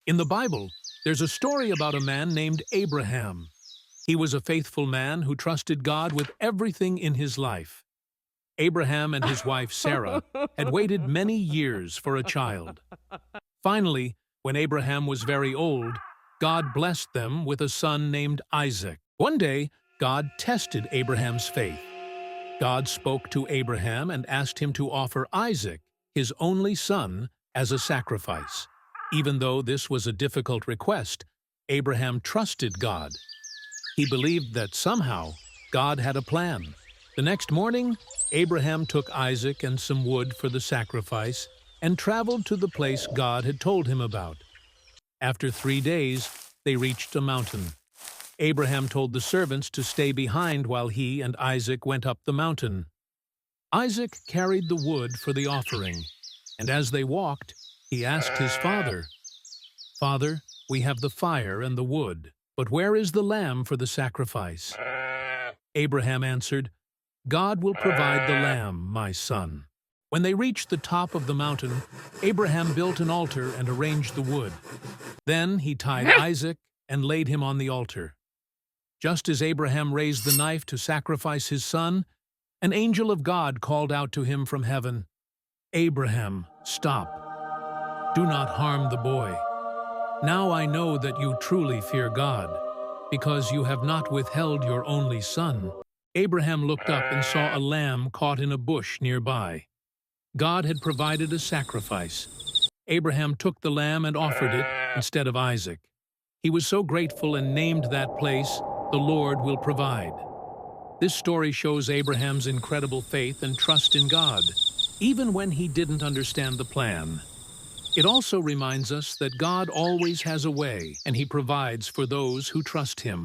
In the Bible, there's a story about a man named Abraham. He was a faithful man who trusted God with everything in his life. Abraham and his wife Sarah had waited many years for a child. Finally, when Abraham was very old, God blessed them with a son named Isaac. One day, God tested Abraham's faith. God spoke to Abraham and asked him to offer Isaac, his only son, as a sacrifice. Even though this was a difficult request, Abraham trusted God. He believed that somehow God had a plan. The next morning, Abraham took Isaac and some wood for the sacrifice and traveled to the place God had told him about. After 3 days, they reached a mountain. Abraham told the servants to stay behind while he and Isaac went up the mountain. Isaac carried the wood for the offering, and as they walked, he asked his father, "Father, we have the fire and the wood, but where is the lamb for the sacrifice?" Abraham answered, "God will provide the lamb, my son." When they reached the top of the mountain, Abraham built an altar and arranged the wood. Then he tied Isaac and laid him on the altar. Just as Abraham raised the knife to sacrifice his son, an angel of God called out to him from heaven, "Abraham, stop. Do not harm the boy. Now I know that you truly fear God, because you have not withheld your only son." Abraham looked up and saw a lamb caught in a bush nearby. God had provided a sacrifice. Abraham took the lamb and offered it instead of Isaac. He was so grateful and named that place, "The Lord will provide." This story shows Abraham's incredible faith and trust in God, even when he didn't understand the plan. It also reminds us that God always has a way, and He provides for those who trust Him.